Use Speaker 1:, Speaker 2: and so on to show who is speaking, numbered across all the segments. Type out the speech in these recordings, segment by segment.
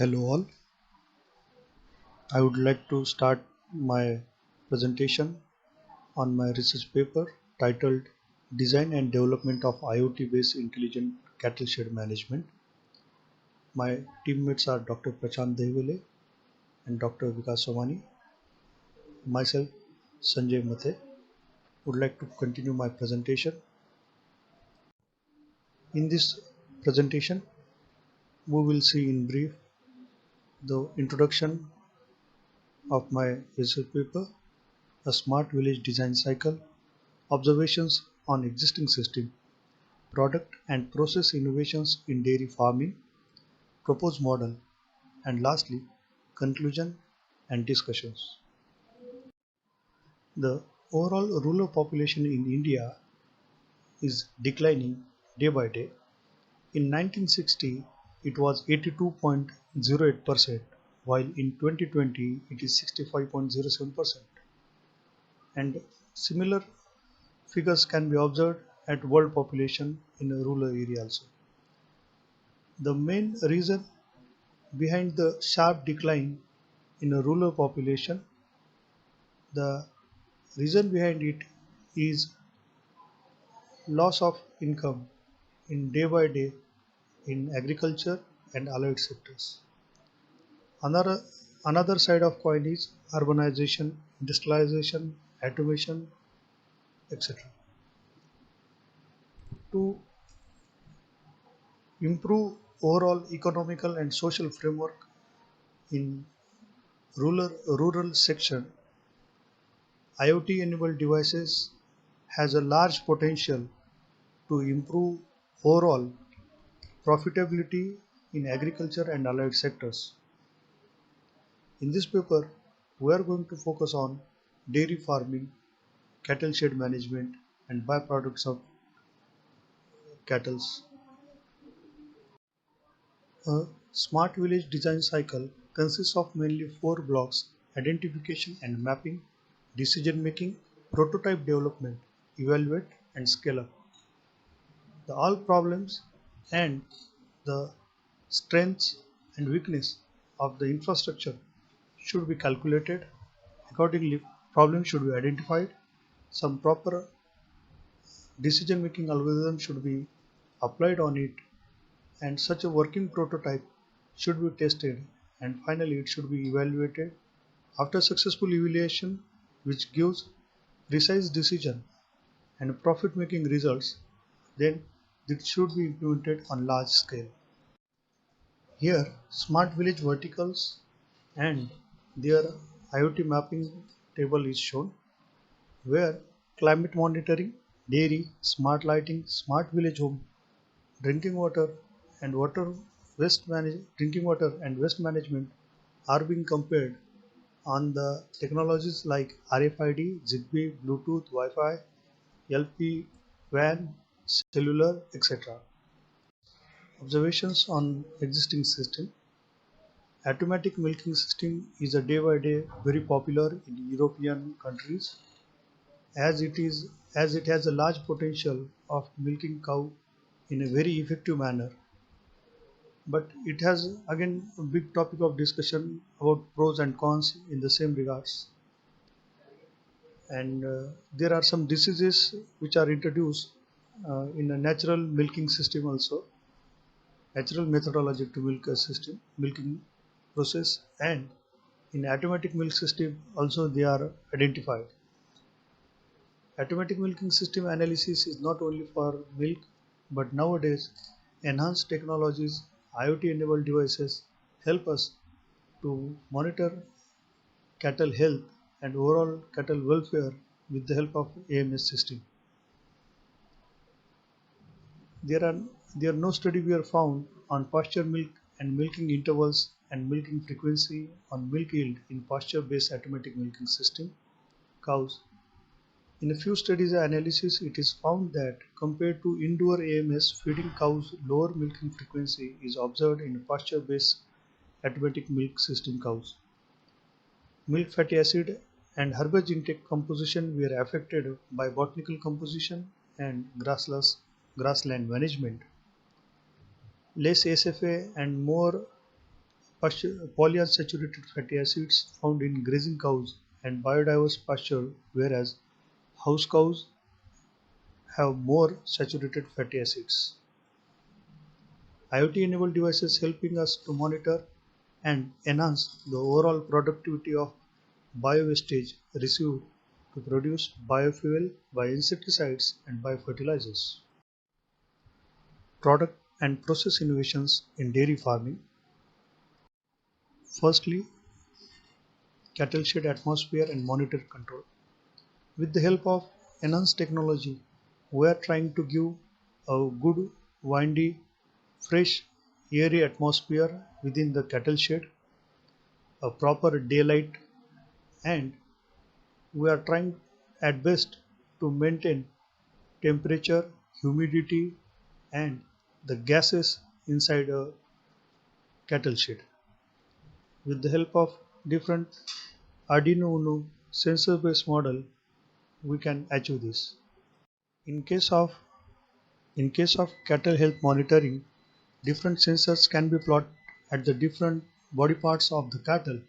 Speaker 1: Hello all. I would like to start my presentation on my research paper titled Design and Development of IoT based Intelligent Cattle Shed Management. My teammates are Dr. Prashant Devale and Dr. Vikas Somani. Myself, Sanjay Mathe, would like to continue my presentation. In this presentation, we will see in brief the introduction of my research paper, a smart village design cycle, observations on existing system, product and process innovations in dairy farming, proposed model, and lastly, conclusion and discussions. The overall rural population in India is declining day by day. In 1960, it was 82.08%, while in 2020 it is 65.07%. And similar figures can be observed at world population in a rural area also. The main reason behind the sharp decline in a rural population, the reason behind it is loss of income in day by day in agriculture and allied sectors. Another, another side of coin is urbanization, industrialization, automation, etc. To improve overall economical and social framework in rural section, IoT-enabled devices has a large potential to improve overall profitability in agriculture and allied sectors. In this paper, we are going to focus on dairy farming, cattle shed management, and byproducts of cattle. A smart village design cycle consists of mainly four blocks: identification and mapping, decision making, prototype development, evaluate, and scale up. The all problems and the strengths and weakness of the infrastructure should be calculated. Accordingly, problems should be identified. Some proper decision making algorithm should be applied on it, and such a working prototype should be tested, and finally it should be evaluated. After successful evaluation, which gives precise decision and profit making results, then it should be implemented on large scale. Here, smart village verticals and their IoT mapping table is shown, where climate monitoring, dairy, smart lighting, smart village home, drinking water and drinking water and waste management are being compared on the technologies like RFID, Zigbee, Bluetooth, Wi-Fi, LP, WAN, cellular, etc. Observations on existing system. Automatic milking system is a day by day very popular in European countries, as it has a large potential of milking cow in a very effective manner. But it has again a big topic of discussion about pros and cons in the same regards. And there are some diseases which are introduced in a natural milking system also, natural methodology to milk a system, milking process, and in automatic milk system also they are identified. Automatic milking system analysis is not only for milk, but nowadays enhanced technologies, IoT enabled devices help us to monitor cattle health and overall cattle welfare with the help of AMS system. There are no study were found on pasture milk and milking intervals and milking frequency on milk yield in pasture-based automatic milking system cows. In a few studies and analysis, it is found that compared to indoor AMS, feeding cows lower milking frequency is observed in pasture-based automatic milk system cows. Milk fatty acid and herbage intake composition were affected by botanical composition and grassland management. Less SFA and more polyunsaturated fatty acids found in grazing cows and biodiverse pasture, whereas house cows have more saturated fatty acids. IoT-enabled devices helping us to monitor and enhance the overall productivity of biowastage received to produce biofuel by insecticides and biofertilizers. Product and process innovations in dairy farming. Firstly, cattle shed atmosphere and monitor control. With the help of enhanced technology, we are trying to give a good, windy, fresh, airy atmosphere within the cattle shed, a proper daylight, and we are trying at best to maintain temperature, humidity, and the gases inside a cattle shed. With the help of different Arduino Uno sensor-based model, we can achieve this. In case of In case of cattle health monitoring, different sensors can be plotted at the different body parts of the cattle,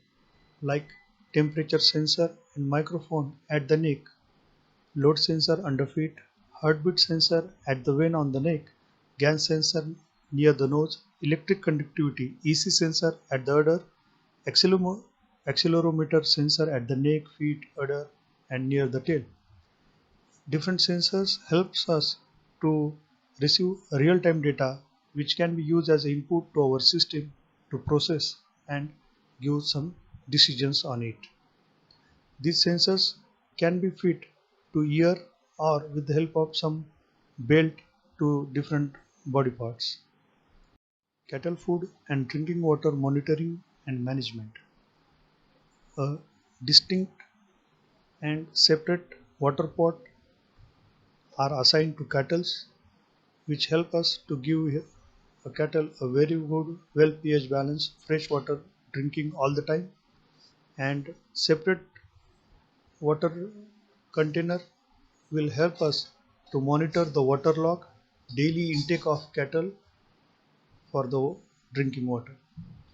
Speaker 1: like temperature sensor and microphone at the neck, load sensor under feet, heartbeat sensor at the vein on the neck, gas sensor near the nose, electric conductivity EC sensor at the udder, accelerometer sensor at the neck, feet, udder, and near the tail. Different sensors helps us to receive real-time data which can be used as input to our system to process and give some decisions on it. These sensors can be fit to ear or with the help of some belt to different body parts. Cattle food and drinking water monitoring and management. A distinct and separate water pot are assigned to cattle which help us to give a cattle a very good well pH balance, fresh water drinking all the time, and separate water container will help us to monitor the water log, daily intake of cattle for the drinking water.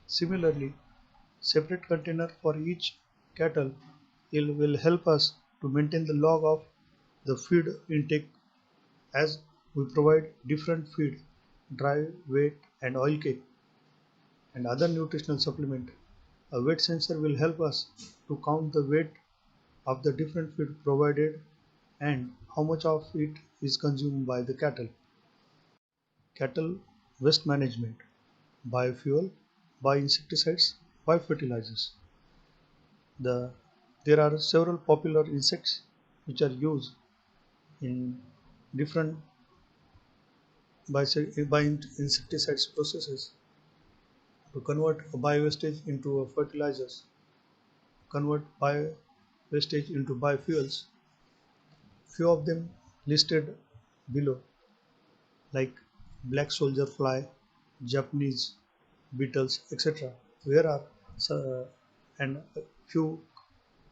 Speaker 1: Similarly, separate container for each cattle will help us to maintain the log of the feed intake as we provide different feed, dry, wet, and oil cake and other nutritional supplement. A weight sensor will help us to count the weight of the different feed provided and how much of it is consumed by the cattle. Cattle waste management, biofuel, bioinsecticides, biofertilizers. The, there are several popular insects which are used in different bioinsecticides processes to convert a bio-wastage into a fertilizers, convert bio-wastage into biofuels. Few of them listed below, like black soldier fly, Japanese beetles, etc. There are and a few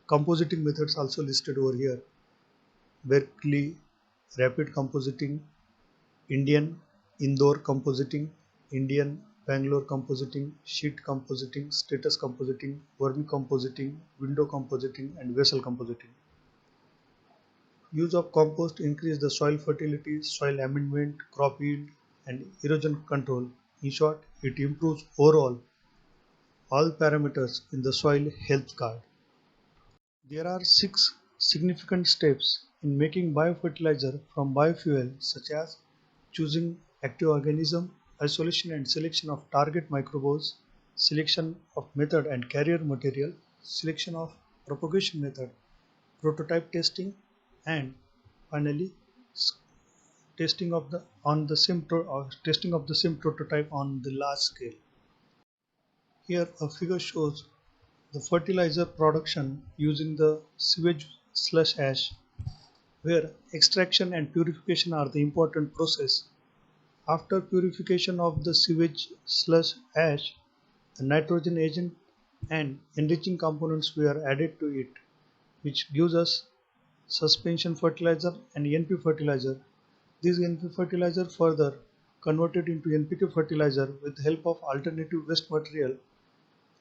Speaker 1: compositing methods also listed over here. Berkeley rapid compositing, Indian Indore compositing, Indian Bangalore compositing, sheet compositing, status compositing, vermicompositing, window compositing, and vessel compositing. Use of compost increase the soil fertility, soil amendment, crop yield, and erosion control. In short, it improves overall all parameters in the soil health card. There are 6 significant steps in making biofertilizer from biofuel, such as choosing active organism, isolation and selection of target microbes, selection of method and carrier material, selection of propagation method, prototype testing, and finally testing of the testing of the same prototype on the large scale. Here a figure shows the fertilizer production using the sewage slush ash, where extraction and purification are the important process. After purification of the sewage slush ash, the nitrogen agent and enriching components were added to it, which gives us suspension fertilizer and NP fertilizer. This NP fertilizer further converted into NPK fertilizer with the help of alternative waste material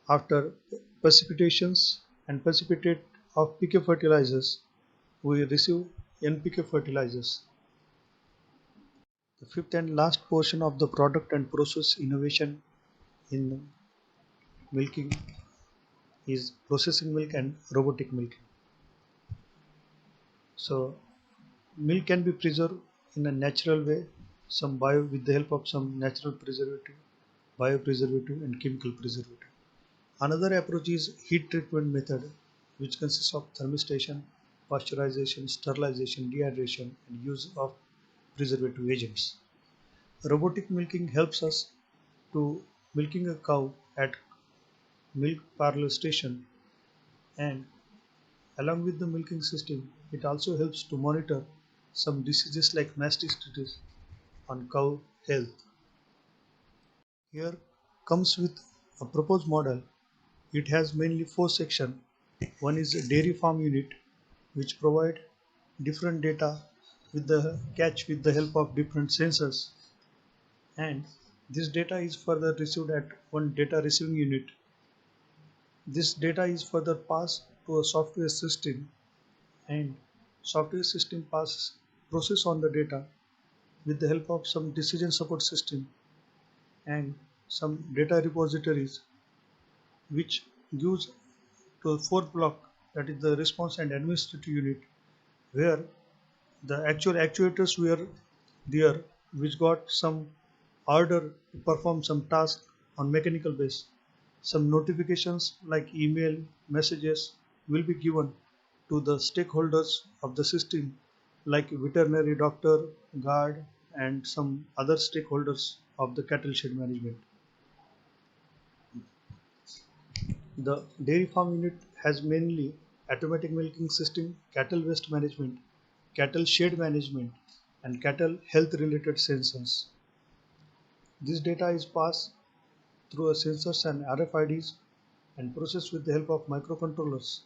Speaker 1: After precipitations and precipitate of PK fertilizers, we receive NPK fertilizers. The fifth and last portion of the product and process innovation in milking is processing milk and robotic milking. So milk can be preserved in a natural way, some bio with the help of some natural preservative, biopreservative and chemical preservative. Another approach is heat treatment method, which consists of thermistation, pasteurization, sterilization, dehydration, and use of preservative agents. Robotic milking helps us to milking a cow at milk parlor station, and along with the milking system, it also helps to monitor some diseases like mastitis on cow health. Here comes with a proposed model. It has mainly four sections. One is a dairy farm unit, which provide different data with the catch with the help of different sensors, and this data is further received at one data receiving unit. This data is further passed to a software system, and software system passes process on the data with the help of some decision support system and some data repositories, which gives to a fourth block, that is the response and administrative unit, where the actual actuators were there, which got some order to perform some task on mechanical base. Some notifications like email messages will be given to the stakeholders of the system, like veterinary doctor, guard, and some other stakeholders of the cattle shed management. The dairy farm unit has mainly automatic milking system, cattle waste management, cattle shed management, and cattle health related sensors. This data is passed through a sensors and RFIDs and processed with the help of microcontrollers,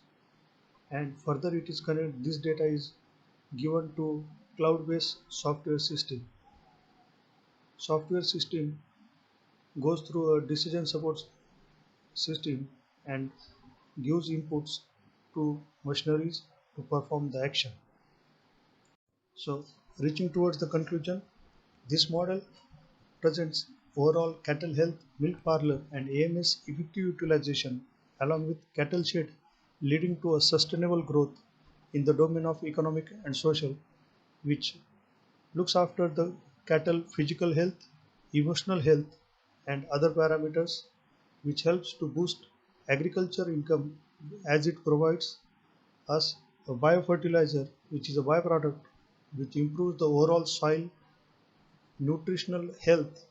Speaker 1: and further it is connected. This data is given to cloud-based software system. Software system goes through a decision support system and gives inputs to machineries to perform the action. So, reaching towards the conclusion, this model presents overall cattle health, milk parlor, and AMS effective utilization along with cattle shed, leading to a sustainable growth in the domain of economic and social, which looks after the cattle physical health, emotional health, and other parameters, which helps to boost agriculture income as it provides us a biofertilizer, which is a byproduct which improves the overall soil nutritional health,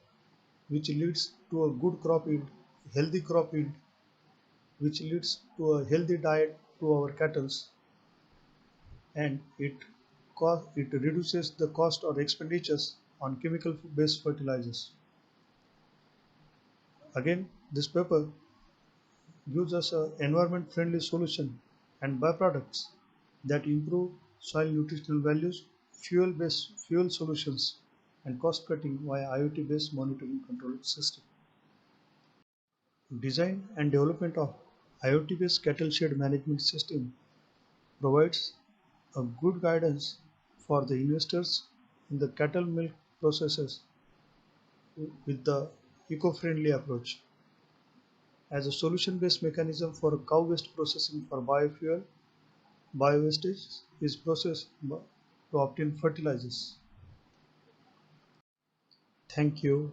Speaker 1: which leads to a good crop yield, healthy crop yield, which leads to a healthy diet to our cattle, and it reduces the cost or expenditures on chemical based fertilizers. Again, this paper gives us an environment friendly solution and byproducts that improve soil nutritional values, fuel based fuel solutions, and cost cutting via IoT based monitoring control system. Design and development of IoT based cattle shed management system provides a good guidance for the investors in the cattle milk processes with the eco-friendly approach. As a solution-based mechanism for cow waste processing for biofuel, bio-wastage is processed to obtain fertilizers. Thank you.